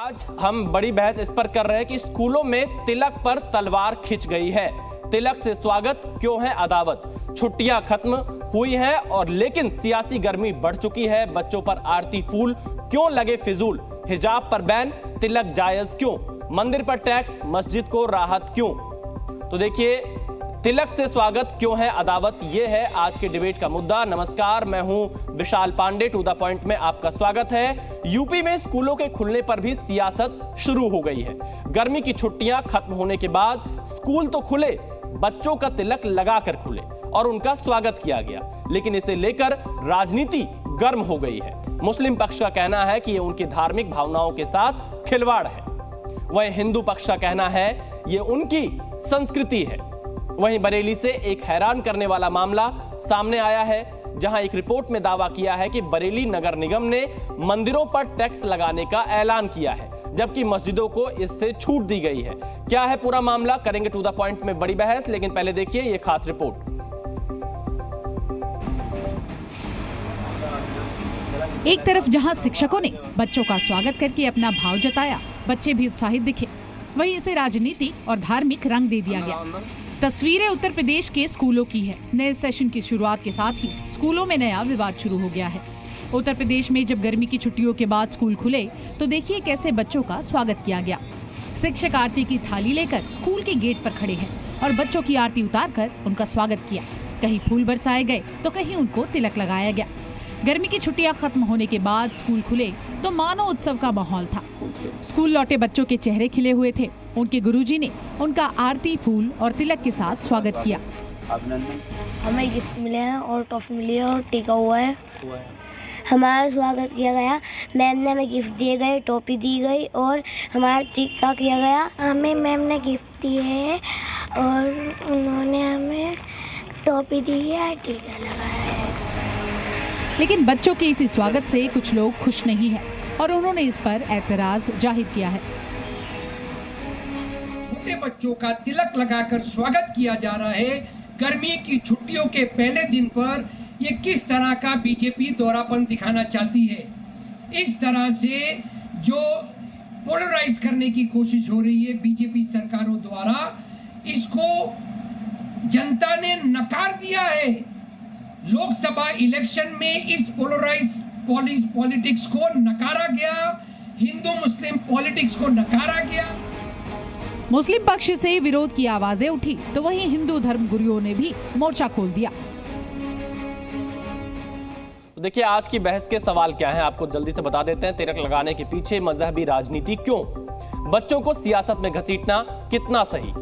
आज हम बड़ी बहस इस पर कर रहे हैं कि स्कूलों में तिलक पर तलवार खिंच गई है। तिलक से स्वागत क्यों है अदावत? छुट्टियां खत्म हुई हैं और लेकिन सियासी गर्मी बढ़ चुकी है। बच्चों पर आरती फूल क्यों लगे फिजूल? हिजाब पर बैन, तिलक जायज क्यों? मंदिर पर टैक्स, मस्जिद को राहत क्यों? तो देखिए, तिलक से स्वागत क्यों है अदावत, यह है आज के डिबेट का मुद्दा। नमस्कार, मैं हूं विशाल पांडे। टू द पॉइंट में आपका स्वागत है। यूपी में स्कूलों के खुलने पर भी सियासत शुरू हो गई है। गर्मी की छुट्टियां खत्म होने के बाद स्कूल तो खुले, बच्चों का तिलक लगाकर खुले और उनका स्वागत किया गया, लेकिन इसे लेकर राजनीति गर्म हो गई है। मुस्लिम पक्ष का कहना है कि ये उनकी धार्मिक भावनाओं के साथ खिलवाड़ है। वहीं हिंदू पक्ष का कहना है ये उनकी संस्कृति है। वहीं बरेली से एक हैरान करने वाला मामला सामने आया है, जहां एक रिपोर्ट में दावा किया है कि बरेली नगर निगम ने मंदिरों पर टैक्स लगाने का ऐलान किया है, जबकि मस्जिदों को इससे छूट दी गई है। क्या है पूरा मामला, करेंगे टू द पॉइंट में बड़ी बहस, लेकिन पहले देखिए ये खास रिपोर्ट। एक तरफ जहां शिक्षकों ने बच्चों का स्वागत करके अपना भाव जताया, बच्चे भी उत्साहित दिखे, वहीं इसे राजनीति और धार्मिक रंग दे दिया गया। तस्वीरें उत्तर प्रदेश के स्कूलों की है। नए सेशन की शुरुआत के साथ ही स्कूलों में नया विवाद शुरू हो गया है। उत्तर प्रदेश में जब गर्मी की छुट्टियों के बाद स्कूल खुले तो देखिए कैसे बच्चों का स्वागत किया गया। शिक्षक आरती की थाली लेकर स्कूल के गेट पर खड़े हैं और बच्चों की आरती उतारकर उनका स्वागत किया। कहीं फूल बरसाए गए तो कहीं उनको तिलक लगाया गया। गर्मी की छुट्टियां खत्म होने के बाद स्कूल खुले तो मानो उत्सव का माहौल था। स्कूल लौटे बच्चों के चेहरे खिले हुए थे। उनके गुरुजी ने उनका आरती फूल और तिलक के साथ स्वागत किया। हमें गिफ्ट मिले हैं और टॉफी मिली है और टीका हुआ है। हमारा स्वागत किया गया। मैम ने हमें गिफ्ट दिए गए, टॉफी दी गई और हमारा टीका किया गया। हमें मैम ने गिफ्ट दिए है और उन्होंने हमें टॉफी दी है, टीका लगाया है। लेकिन बच्चों के इसी स्वागत से कुछ लोग खुश नहीं हैं और उन्होंने इस पर एतराज जाहिर किया है। छोटे बच्चों का तिलक लगाकर स्वागत किया जा रहा है। गर्मी की छुट्टियों के पहले दिन पर ये किस तरह का बीजेपी दोहरापन दिखाना चाहती है। इस तरह से जो पोलराइज करने की कोशिश हो रही है बीजेपी सरकारों द्वारा, इसको जनता ने नकार दिया है। लोकसभा इलेक्शन में इस पोलराइज पॉलिटिक्स को नकारा गया, हिंदू मुस्लिम पॉलिटिक्स को नकारा गया। मुस्लिम पक्ष से विरोध की आवाजें उठी तो वहीं हिंदू धर्म गुरुओं ने भी मोर्चा खोल दिया। तो देखिए, आज की बहस के सवाल क्या हैं, आपको जल्दी से बता देते हैं। तिलक लगाने के पीछे मजहबी राजनीति क्यों? बच्चों को सियासत में घसीटना कितना सही?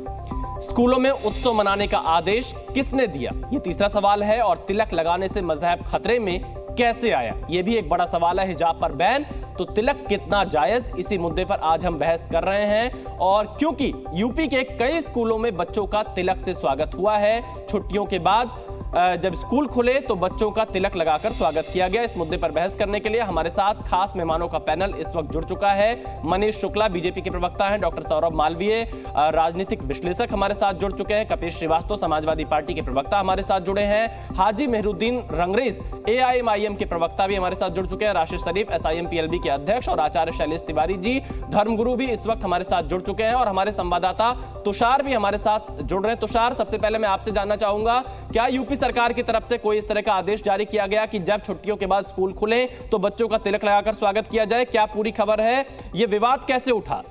स्कूलों में उत्सव मनाने का आदेश किसने दिया? ये तीसरा सवाल है। और तिलक लगाने से मजहब खतरे में कैसे आया, ये भी एक बड़ा सवाल है। हिजाब पर बैन तो तिलक कितना जायज, इसी मुद्दे पर आज हम बहस कर रहे हैं। और क्योंकि यूपी के कई स्कूलों में बच्चों का तिलक से स्वागत हुआ है, छुट्टियों के बाद जब स्कूल खुले तो बच्चों का तिलक लगाकर स्वागत किया गया। इस मुद्दे पर बहस करने के लिए हमारे साथ खास मेहमानों का पैनल इस वक्त जुड़ चुका है। मनीष शुक्ला बीजेपी के प्रवक्ता हैं, डॉक्टर सौरभ मालवीय राजनीतिक विश्लेषक हमारे साथ जुड़ चुके हैं, कपिल श्रीवास्तव समाजवादी पार्टी के प्रवक्ता हमारे साथ जुड़े हैं, हाजी मेहरुद्दीन रंगरेज AIMIM के प्रवक्ता भी हमारे साथ जुड़ चुके हैं, राशिद शरीफ SIMPLB के अध्यक्ष और आचार्य शैलेश तिवारी जी धर्मगुरु भी इस वक्त हमारे साथ जुड़ चुके हैं, और हमारे संवाददाता तुषार भी हमारे साथ जुड़ रहे हैं। तुषार, सबसे पहले मैं आपसे जानना चाहूंगा, क्या यूपी सरकार की तरफ से कोई इस तरह का आदेश जारी किया गया कि जब छुट्टियों के बाद स्कूल खुले तो बच्चों का तिलक लगाकर स्वागत किया जाए? क्या पूरी खबर है? यह विवाद कैसे उठा?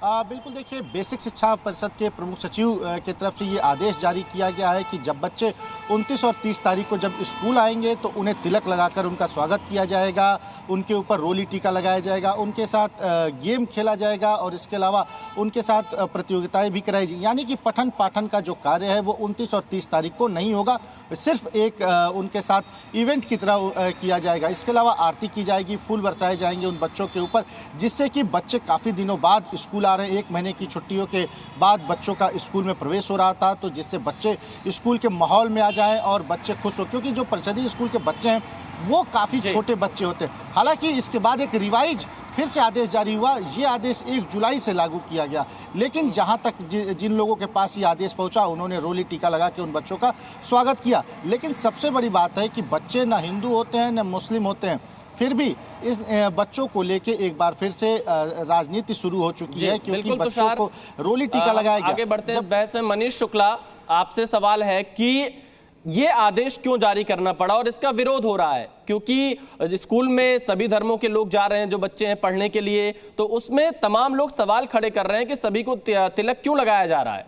बिल्कुल, देखिए, बेसिक शिक्षा परिषद के प्रमुख सचिव की तरफ से ये आदेश जारी किया गया है कि जब बच्चे 29 और 30 तारीख को जब स्कूल आएंगे तो उन्हें तिलक लगाकर उनका स्वागत किया जाएगा, उनके ऊपर रोली टीका लगाया जाएगा, उनके साथ गेम खेला जाएगा और इसके अलावा उनके साथ प्रतियोगिताएं भी कराई जाएंगी। यानी कि पठन पाठन का जो कार्य है वो 29 और 30 तारीख को नहीं होगा, सिर्फ एक उनके साथ इवेंट की तरह किया जाएगा। इसके अलावा आरती की जाएगी, फूल बरसाए जाएंगे उन बच्चों के ऊपर, जिससे कि बच्चे काफ़ी दिनों बाद स्कूल आ रहे हैं। 1 महीने की छुट्टियों के बाद बच्चों का स्कूल में प्रवेश हो रहा था, तो जिससे बच्चे स्कूल के माहौल में आ जाएं और बच्चे खुश हो, क्योंकि जो परिषदीय स्कूल के बच्चे हैं वो काफ़ी छोटे बच्चे होते हैं। हालांकि इसके बाद एक रिवाइज फिर से आदेश जारी हुआ, ये आदेश 1 जुलाई से लागू किया गया, लेकिन जहां तक जिन लोगों के पास ये आदेश पहुंचा उन्होंने रोली टीका लगा के उन बच्चों का स्वागत किया। लेकिन सबसे बड़ी बात है कि बच्चे न हिंदू होते हैं न मुस्लिम होते हैं, फिर भी इस बच्चों को लेके एक बार फिर से राजनीति शुरू हो चुकी है, क्योंकि बच्चों को रोली टीका लगाया गया। आगे बढ़ते हैं इस बहस में। मनीष शुक्ला, आपसे सवाल है कि ये आदेश क्यों जारी करना पड़ा और इसका विरोध हो रहा है, क्योंकि स्कूल में सभी धर्मों के लोग जा रहे हैं जो बच्चे हैं पढ़ने के लिए, तो उसमें तमाम लोग सवाल खड़े कर रहे हैं कि सभी को तिलक क्यों लगाया जा रहा है।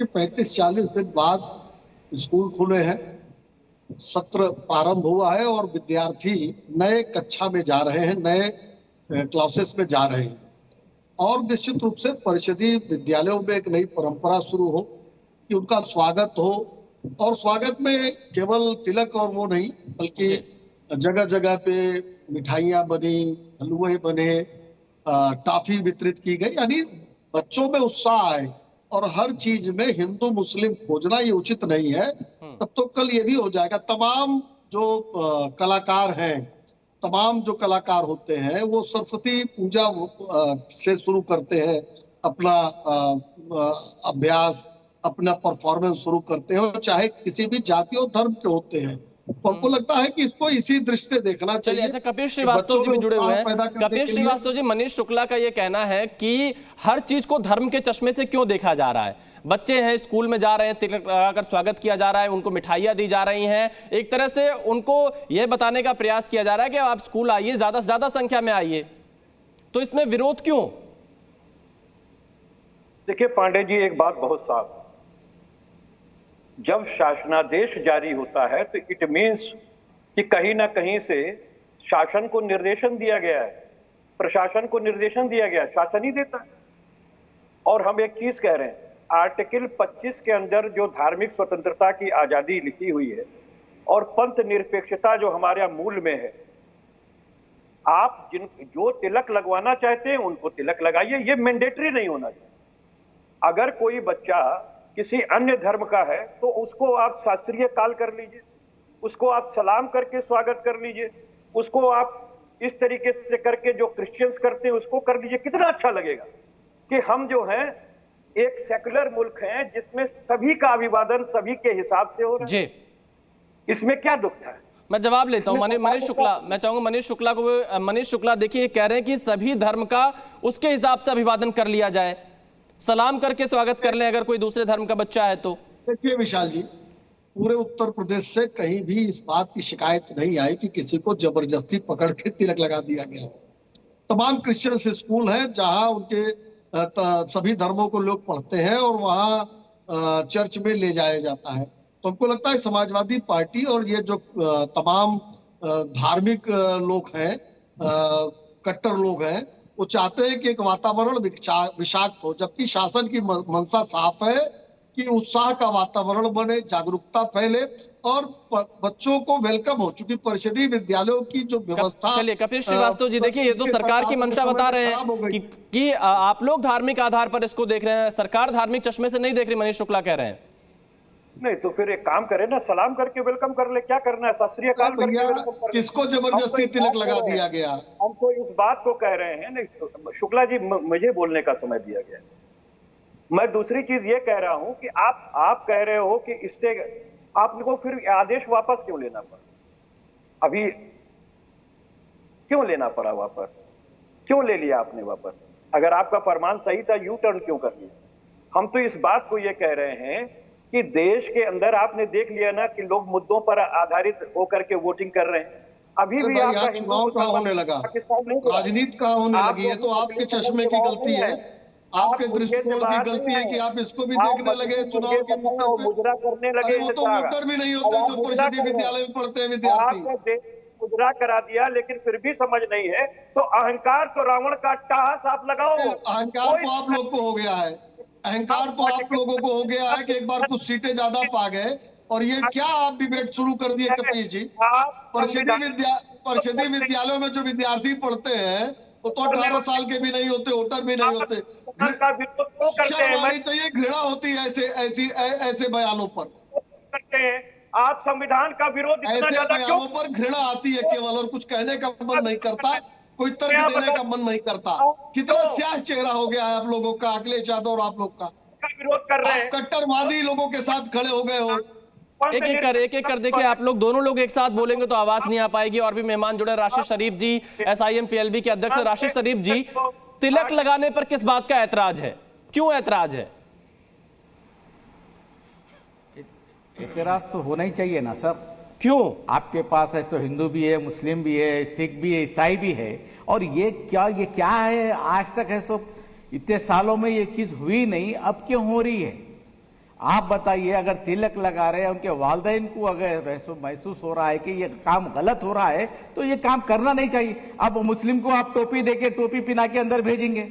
35-40 दिन बाद स्कूल खुले हैं, सत्र प्रारंभ हुआ है और विद्यार्थी नए कक्षा में जा रहे हैं, नए क्लासेस में जा रहे हैं और निश्चित रूप से परिषदीय विद्यालयों में एक नई परंपरा शुरू हो कि उनका स्वागत हो, और स्वागत में केवल तिलक और वो नहीं बल्कि जगह जगह पे मिठाइयाँ बनी, हलवे बने, टॉफी वितरित की गई, यानी बच्चों में उत्साह आए। और हर चीज में हिंदू मुस्लिम खोजना ये उचित नहीं है। तब तो कल ये भी हो जाएगा, तमाम जो कलाकार हैं, तमाम जो कलाकार होते हैं वो सरस्वती पूजा से शुरू करते हैं अपना अभ्यास, अपना परफॉर्मेंस शुरू करते हैं, चाहे किसी भी जाति और धर्म के होते हैं। हमको लगता है कि इसको इसी दृष्टि से देखना चाहिए। अच्छा, कपिल श्रीवास्तव जी भी जुड़े हुए हैं। कपिल श्रीवास्तव जी, मनीष शुक्ला का ये कहना है कि हर चीज को धर्म के चश्मे से क्यों देखा जा रहा है। बच्चे हैं, स्कूल में जा रहे हैं, तिलक लगाकर स्वागत किया जा रहा है, उनको मिठाइयां दी जा रही हैं, एक तरह से उनको यह बताने का प्रयास किया जा रहा है कि आप स्कूल आइए, ज्यादा से ज्यादा संख्या में आइए, तो इसमें विरोध क्यों? देखिए पांडे जी, एक बात बहुत साफ, जब शासनादेश जारी होता है तो इट मीन्स कि कहीं ना कहीं से शासन को निर्देशन दिया गया है, प्रशासन को निर्देशन दिया गया है, शासन ही देता है। और हम एक चीज कह रहे हैं, आर्टिकल 25 के अंदर जो धार्मिक स्वतंत्रता की आजादी लिखी हुई है और पंथ निरपेक्षता जो हमारे मूल में है, आप जो तिलक लगवाना चाहते हैं उनको तिलक लगाइए, ये मैंडेटरी नहीं होना चाहिए। अगर कोई बच्चा किसी अन्य धर्म का है तो उसको आप शास्त्रीय काल कर लीजिए, उसको आप सलाम करके स्वागत कर लीजिए, उसको आप इस तरीके से करके जो क्रिश्चियंस करते हैं उसको कर लीजिए। कितना अच्छा लगेगा कि हम जो हैं एक सेकुलर मुल्क हैं जिसमें सभी का अभिवादन सभी के हिसाब से हो रहा है। इसमें क्या दुख है? मैं जवाब लेता हूं मनीष शुक्ला, मैं चाहूंगा मनीष शुक्ला को। मनीष शुक्ला, देखिए कह रहे हैं कि सभी धर्म का उसके हिसाब से अभिवादन कर लिया जाए, सलाम करके स्वागत कर ले अगर कोई दूसरे धर्म का बच्चा है तो। देखिए विशाल जी, पूरे उत्तर प्रदेश से कहीं भी इस बात की शिकायत नहीं आई कि किसी को जबरदस्ती पकड़ के तिलक लगा दिया गया हो। तमाम क्रिश्चियन स्कूल हैं जहां उनके सभी धर्मों को लोग पढ़ते हैं और वहां चर्च में ले जाया जाता है। तो हमको लगता है समाजवादी पार्टी और ये जो तमाम धार्मिक लोग हैं, कट्टर लोग हैं, वो चाहते हैं कि एक वातावरण विषाक्त हो, जबकि शासन की मंशा साफ है कि उत्साह का वातावरण बने, जागरूकता फैले और बच्चों को वेलकम हो। चूंकि परिषदीय विद्यालयों की जो व्यवस्था। चलिए कपिल श्रीवास्तव जी, देखिए ये तो सरकार की मंशा बता रहे हैं कि आप लोग धार्मिक आधार पर इसको देख रहे हैं, सरकार धार्मिक चश्मे से नहीं देख रही, मनीष शुक्ला कह रहे हैं। नहीं तो फिर एक काम करें ना, सलाम करके वेलकम कर ले, क्या करना है? शास्त्रीय काल करके वेलकम कर ले। किसको जबरदस्ती तिलक लगा दिया गया? हम तो इस बात को कह रहे हैं। नहीं शुक्ला जी, मुझे बोलने का समय दिया गया। मैं दूसरी चीज ये कह रहा हूं कि आप कह रहे हो कि इससे आपको फिर आदेश वापस क्यों लेना पड़ा? अभी क्यों लेना पड़ा वापस? क्यों ले लिया आपने वापस? अगर आपका फरमान सही था, यू टर्न क्यों कर लिया? हम तो इस बात को ये कह रहे हैं कि देश के अंदर आपने देख लिया ना कि लोग मुद्दों पर आधारित होकर के वोटिंग कर रहे हैं। अभी भी आपका चुनाव कहाँ होने लगा, राजनीति कहाँ होने लगी है? तो आपके चश्मे की गलती है, आपके दृष्टिकोण की गलती है कि आप इसको भी देखने लगे चुनाव के मुद्दे पे। मुजरा करने लगे, वो तो वोटर भी नहीं होते जो परिषदीय विद्यालय में पढ़ते हैं विद्यार्थी। मुजरा करा दिया लेकिन फिर भी समझ नहीं है, तो अहंकार तो रावण का टाहा साफ लगाओ। अहंकार तो आप लोग को हो गया है, अहंकार तो आप लोगों को हो गया है कि एक बार कुछ सीटें ज्यादा पा गए। और ये क्या आप डिबेट शुरू कर दिए कपीश जी? परिषदीय विद्यालयों में जो विद्यार्थी पढ़ते हैं वो तो 18 साल के भी नहीं होते, वोटर भी नहीं होते। शर्म आनी चाहिए, घृणा होती है ऐसे बयानों पर। आप संविधान का विरोध ऐसे बयानों पर घृणा आती है केवल, और कुछ कहने का मन नहीं करता, कोई तर्क देने का मन नहीं करता। कितना स्याह चेहरा हो गया है आप लोगों का, अखिलेश यादव और आप लोग का। विरोध कर रहे हैं, कट्टरवादी लोगों के साथ खड़े हो गए हो। एक एक कर देखिए, आप लोग दोनों लोग एक साथ बोलेंगे तो आवाज नहीं आ पाएगी। और भी मेहमान जुड़े, राशिद शरीफ जी, SIM PLB के अध्यक्ष। राशिद शरीफ जी, तिलक लगाने पर किस बात का ऐतराज है, क्यों ऐतराज है? ऐतराज तो होना ही चाहिए ना सर। क्यों? आपके पास ऐसे हिंदू भी है, मुस्लिम भी है, सिख भी है, ईसाई भी है, और ये क्या है? आज तक है सो इतने सालों में ये चीज हुई नहीं, अब क्यों हो रही है? आप बताइए, अगर तिलक लगा रहे हैं, उनके वालिदैन को अगर महसूस हो रहा है कि ये काम गलत हो रहा है, तो ये काम करना नहीं चाहिए। अब मुस्लिम को आप टोपी देके, टोपी पिना के अंदर भेजेंगे,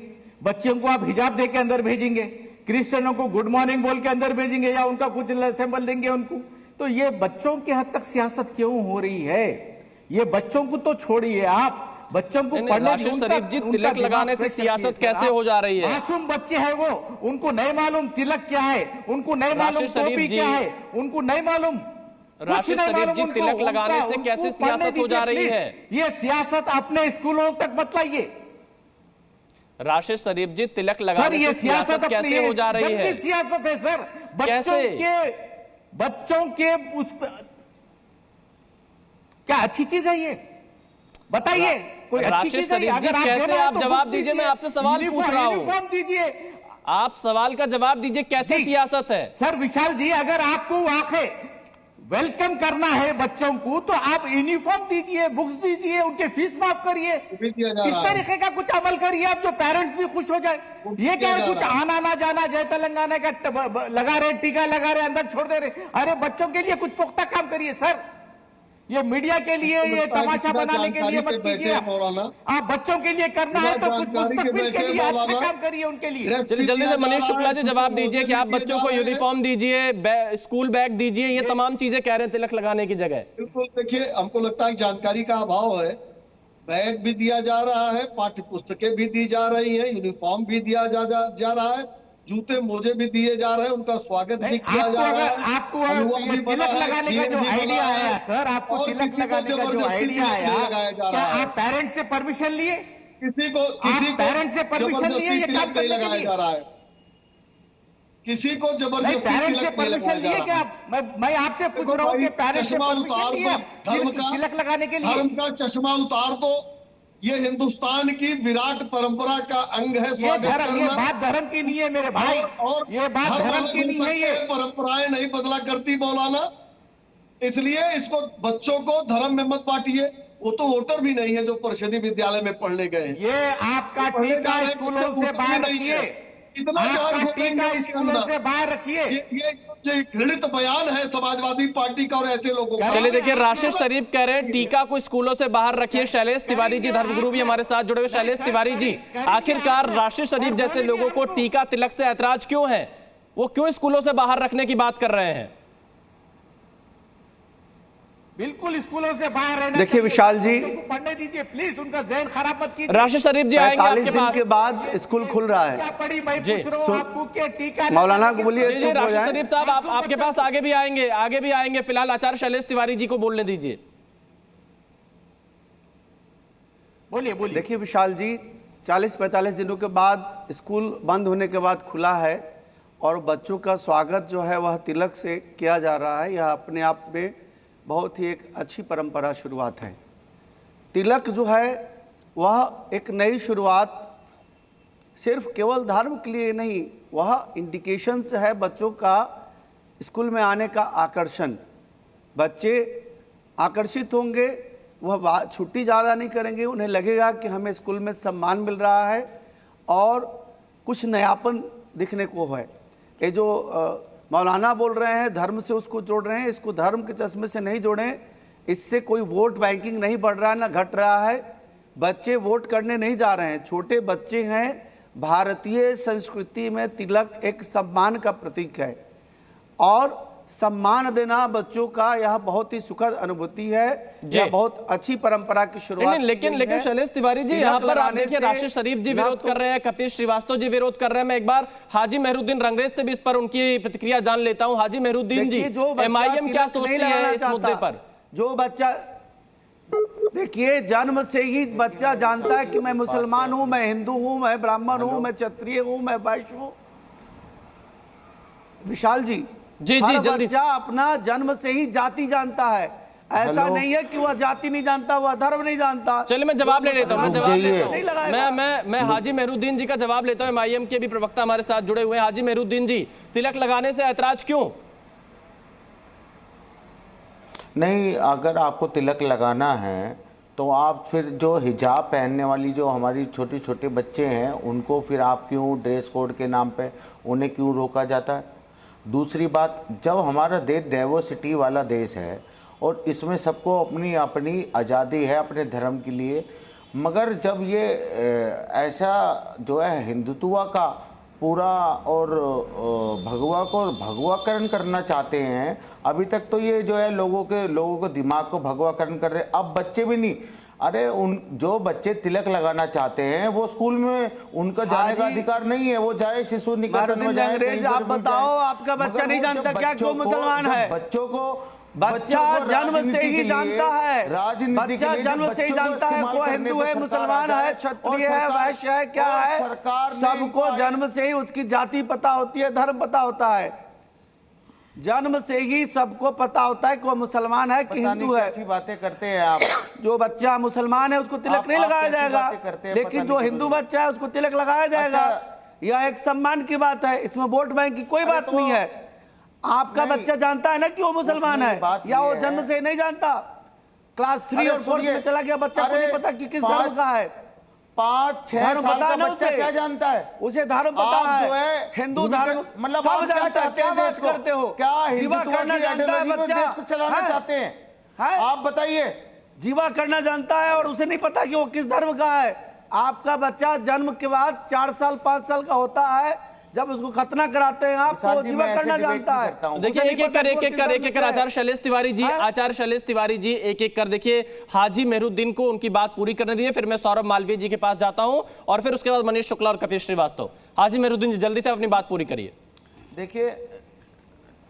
बच्चियों को आप हिजाब देके अंदर भेजेंगे, क्रिश्चियनों को गुड मॉर्निंग बोल के अंदर भेजेंगे, या उनका कुछ सिंबल देंगे उनको। तो ये बच्चों के हद तक सियासत क्यों हो रही है? ये बच्चों को तो छोड़िए, आप बच्चों को पढ़ने। राशिद शरीफ जी, तिलक लगाने से सियासत कैसे हो जा रही है? मासूम बच्चे हैं वो, उनको नहीं मालूम तिलक क्या है, उनको नहीं मालूम टोपी क्या है, उनको नहीं मालूम। राशिद शरीफ जी, तिलक लगाने से कैसे सियासत हो जा रही है? ये सियासत अपने स्कूलों तक बताइए। राशिद शरीफ जी, तिलक लगाने से सियासत कैसे हो जा रही है? सियासत है सर, बच्चों के उस क्या अच्छी चीज है ये? बताइए कोई अच्छी चीज है? अगर कैसे आप जवाब दीजिए, मैं आपसे सवाल पूछ रहा हूँ। यूनिफॉर्म दीजिए, आप सवाल का जवाब दीजिए, कैसे सियासत है? सर विशाल जी, अगर आपको आंखें वेलकम करना है बच्चों को, तो आप यूनिफॉर्म दीजिए, बुक्स दीजिए, उनके फीस माफ करिए, इस तरीके का कुछ अमल करिए आप, जो पेरेंट्स भी खुश हो जाए। ये क्या है, कुछ आना ना जाना, जय तेलंगाना का लगा रहे, टीका लगा रहे, अंदर छोड़ दे रहे। अरे बच्चों के लिए कुछ पुख्ता काम करिए सर। ये मीडिया के लिए, ये तमाशा बनाने के लिए मत कीजिए। आप बच्चों के लिए करना है तो कुछ मुस्तकबिल के लिए अच्छा काम करिए उनके लिए। चलिए जल्दी से मनीष शुक्ला जी जवाब दीजिए कि आप बच्चों को यूनिफॉर्म दीजिए, स्कूल बैग दीजिए, ये तमाम चीजें कह रहे हैं तिलक लगाने की जगह। बिल्कुल, देखिए हमको लगता है जानकारी का अभाव है। बैग भी दिया जा रहा है, पाठ्य पुस्तकें भी दी जा रही है, यूनिफॉर्म भी दिया जा रहा है, जूते मोजे भी दिए जा रहे हैं, उनका स्वागत भी किया जा रहा है। आपको तिलक लगाने का जो आइडिया आया सर, आपको तिलक लगाने का जो आइडिया आया, क्या आप पेरेंट्स से परमिशन लिए? किसी को पेरेंट्स से परमिशन लिए ये काम करने के लिए? जा रहा है, किसी को जबरदस्ती पेरेंट्स से परमिशन लिए क्या? मैं आपसे पूछ रहा हूँ कि पेरेंट्स से परमिशन लिए तिलक लगाने के लिए? धर्म का चश्मा उतार दो, ये हिंदुस्तान की विराट परंपरा का अंग है स्वागत करना। ये बात धर्म की नहीं है मेरे भाई, और ये बात धर्म की नहीं है। ये परंपराएं नहीं बदला करती मौलाना, इसलिए इसको बच्चों को धर्म में मत बांटिए। वो तो वोटर भी नहीं है जो परिषदी विद्यालय में पढ़ने गए। ये आपका टीका स्कूलों से बाहर रखिए, इतना स्कूलों से बाहर रखिए। ये घृणित बयान है समाजवादी पार्टी का और ऐसे लोगों का। चलिए देखिए, राशिद शरीफ कह रहे हैं टीका को स्कूलों से बाहर रखिए। शैलेश तिवारी जी, धर्मगुरु भी हमारे साथ जुड़े हुए। शैलेश तिवारी जी, आखिरकार राशिद शरीफ जैसे लोगों को टीका तिलक से ऐतराज क्यों है? वो क्यों स्कूलों से बाहर रखने की बात कर रहे हैं? बिल्कुल स्कूलों से बाहर रहना। देखिए विशाल जी, पढ़ने दीजिए प्लीज, उनका ज़हन खराब मत कीजिए। राशिद शरीफ जी आएंगे आपके पास। 45 दिन के बाद स्कूल खुल रहा है। मौलाना को बोलिए राशिद शरीफ साहब, आपके पास आगे भी आएंगे। फिलहाल आचार्य शैलेश तिवारी जी को बोलने दीजिए। बोलिए। देखिए विशाल जी, 40-45 दिनों के बाद स्कूल बंद होने के बाद खुला है और बच्चों का स्वागत जो है वह तिलक से किया जा रहा है। यह अपने आप में बहुत ही एक अच्छी परंपरा शुरुआत है। तिलक जो है वह एक नई शुरुआत सिर्फ केवल धर्म के लिए नहीं, वह इंडिकेशंस है बच्चों का स्कूल में आने का आकर्षण। बच्चे आकर्षित होंगे, वह छुट्टी ज़्यादा नहीं करेंगे, उन्हें लगेगा कि हमें स्कूल में सम्मान मिल रहा है और कुछ नयापन दिखने को है। ये जो मौलाना बोल रहे हैं धर्म से उसको जोड़ रहे हैं, इसको धर्म के चश्मे से नहीं जोड़ें। इससे कोई वोट बैंकिंग नहीं बढ़ रहा है ना घट रहा है। बच्चे वोट करने नहीं जा रहे हैं, छोटे बच्चे हैं। भारतीय संस्कृति में तिलक एक सम्मान का प्रतीक है और सम्मान देना बच्चों का यह बहुत ही सुखद अनुभूति है। यह बहुत अच्छी परंपरा की शुरुआत। लेकिन शैलेश तिवारी जी, यहाँ पर आप देखिए राशिद शरीफ जी विरोध कर रहे हैं, कपिल श्रीवास्तव जी विरोध कर रहे हैं। मैं एक बार हाजी मेहरुद्दीन रंगरेज से भी इस पर उनकी प्रतिक्रिया जान लेता हूँ। हाजी मेहरुद्दीन जी, MIM क्या सोचती है इस मुद्दे पर? जो बच्चा, देखिए जन्म से ही बच्चा जानता है कि मैं मुसलमान हूं, मैं हिंदू हूं, मैं ब्राह्मण हूं, मैं क्षत्रिय हूं, मैं वैश्य हूं। विशाल जी, जी, हर जल्दी। बच्चा अपना जन्म से ही जाति जानता है, ऐसा नहीं है कि वह जाति नहीं जानता, वह धर्म नहीं जानता। चलिए मैं जवाब ले लेता हूँ, नहीं लगाएगा। मैं हाजी मेहरुद्दीन जी का जवाब लेता हूँ। MIM के भी प्रवक्ता हमारे साथ जुड़े हुए हैं। हाजी मेहरुद्दीन जी, तिलक लगाने से ऐतराज क्यों? नहीं, अगर आपको तिलक लगाना है तो आप फिर जो हिजाब पहनने वाली जो हमारी छोटे छोटे बच्चे हैं उनको फिर आप क्यों ड्रेस कोड के नाम पे उन्हें क्यों रोका जाता है? दूसरी बात, जब हमारा देश डाइवर्सिटी वाला देश है और इसमें सबको अपनी अपनी आज़ादी है अपने धर्म के लिए, मगर जब ये ऐसा जो है हिंदुत्व का पूरा और भगवा को भगवाकरण करना चाहते हैं, अभी तक तो ये जो है लोगों को दिमाग को भगवाकरण कर रहे। अब बच्चे भी नहीं, अरे उन जो बच्चे तिलक लगाना चाहते हैं वो स्कूल में उनका जाने का अधिकार नहीं है, वो जाए शिशु निकेतन में जाए। अंग्रेज, आप बताओ, आपका बच्चा नहीं जानता क्या क्यों मुसलमान है? बच्चा जन्म से ही जानता है, बच्चा जन्म से ही जानता है वो हिंदू है, मुसलमान है, क्षत्रिय है, वैश्य है, क्या है। सरकार सबको जन्म से ही उसकी जाति पता होती है, धर्म पता होता है। जन्म से ही सबको पता होता है कि वो मुसलमान है कि हिंदू है। ऐसी बातें करते हैं आप। जो बच्चा मुसलमान है उसको तिलक नहीं लगाया जाएगा, लेकिन जो हिंदू बच्चा है उसको तिलक लगाया जाएगा। यह एक सम्मान की बात है, इसमें वोट बैंक की कोई बात नहीं है। आपका बच्चा जानता है ना कि वो मुसलमान है, या वो जन्म से नहीं जानता? क्लास 3 और 4 में चला गया बच्चा को नहीं पता कि किस धर्म का है। 5-6 साल का बच्चा क्या जानता है? उसे धर्म पता है, जो है हिंदू धर्म, मतलब आप क्या चाहते हैं देश को? करते हो क्या हिंदुत्व की आइडियोलॉजी में देश को चलाना चाहते हैं? आप बताइए। जीवा करना जानता है और उसे नहीं पता कि वो किस धर्म का है। आपका बच्चा जन्म के बाद 4 साल 5 साल का होता है, जब उसको खतना कराते हैं आप तो जीवा करना जानता है। देखिए एक एक कर आचार्य शैलेश तिवारी जी एक एक कर देखिए हाजी मेहरुद्दीन को उनकी बात पूरी करने दिए, फिर मैं सौरभ मालवीय जी के पास जाता हूं और फिर उसके बाद मनीष शुक्ला और कपिल श्रीवास्तव। हाजी मेहरुद्दीन जी जल्दी से अपनी बात पूरी करिए।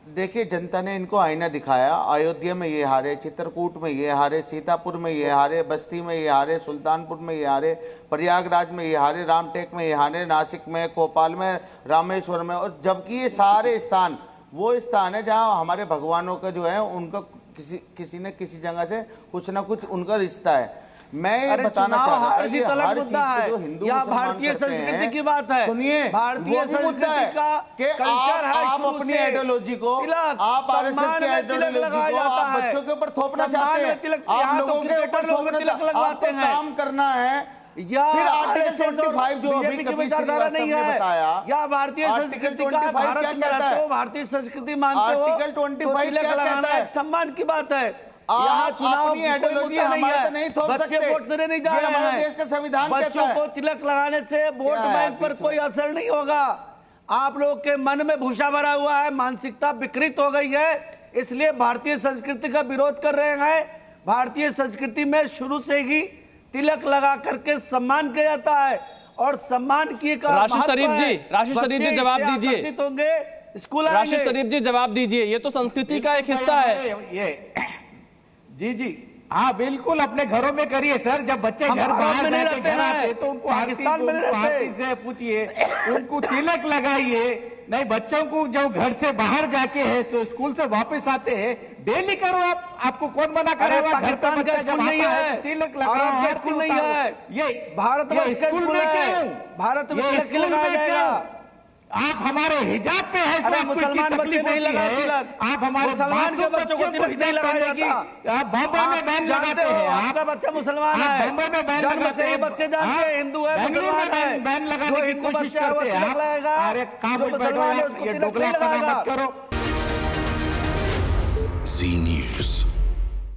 देखिए जनता ने इनको आईना दिखाया। अयोध्या में ये हारे, चित्रकूट में ये हारे, सीतापुर में ये हारे, बस्ती में ये हारे, सुल्तानपुर में ये हारे, प्रयागराज में ये हारे, रामटेक में ये हारे, नासिक में, भोपाल में, रामेश्वर में। और जबकि ये सारे स्थान वो स्थान है जहां हमारे भगवानों का जो है उनका किसी न किसी जगह से कुछ ना कुछ उनका रिश्ता है। मैं बताना चाह रहा था कि हर चीज को जो हिंदू भारतीय संस्कृति की बात है, सुनिए, भारतीय संस्कृति का कल्चर है। आप अपनी आइडियोलॉजी को, आप RSS की आइडियोलॉजी को आप बच्चों के ऊपर थोपना चाहते हैं, आप लोगों के ऊपर थोपना, आपको काम करना है। फिर आर्टिकल 25 जो अभी कपिल श्रीवास्तव ने बताया, या भारतीय संस्कृति का भारत में रहते हो, भारतीय संस्कृति मानते हो, आर्टिकल 25 क्या कहता है? सम्मान की बात है। आप अपनी आइडियोलॉजी हमारे पे नहीं थोप सकते। बच्चे वोट देने नहीं जा रहे हैं, हमारे देश का संविधान कहता है। बच्चों को तिलक लगाने से वोट बैंक पर कोई असर नहीं होगा। आप लोग के मन में भूसा भरा हुआ है, मानसिकता विकृत हो गई है, इसलिए भारतीय संस्कृति का विरोध कर रहे हैं। भारतीय संस्कृति में शुरू से ही तिलक लगा करके सम्मान किया जाता है और सम्मान की राशिद शरीफ जी जवाब दीजिए। स्कूल राशिद शरीफ जी जवाब दीजिए, ये तो संस्कृति का एक हिस्सा है। जी हाँ बिल्कुल, अपने घरों में करिए सर। जब बच्चे घर बाहर जाके घर आते तो उनको आरती से पूछिए, उनको तिलक लगाइए। नहीं, बच्चों को जब घर से बाहर जाके है तो स्कूल से वापस आते हैं, डेली करो आप, आपको कौन मना करेगा? घर का बच्चा जब आता है तिलक लगाओ। स्कूल नहीं है ये, भारत में स्कूल में क्यों? भारत में तिलक लगाया जाएगा। आप हमारे हिजाब पे है, अरे मुसलमान बच्चे नहीं लगा तिलक, आप हमारे मुसलमान के बच्चों को तिलक नहीं लगाया जाता। आप बॉम्बे में बैन लगाते हैं, आपका बच्चा मुसलमान है, बॉम्बे में बैन लगाते हैं। बच्चे जानते हैं हिंदू है, मुसलमान है, बैन लगाने की कोशिश करते हैं। अरे काम बैठो, ये दोगलापना मत करो। जी न्यूज़।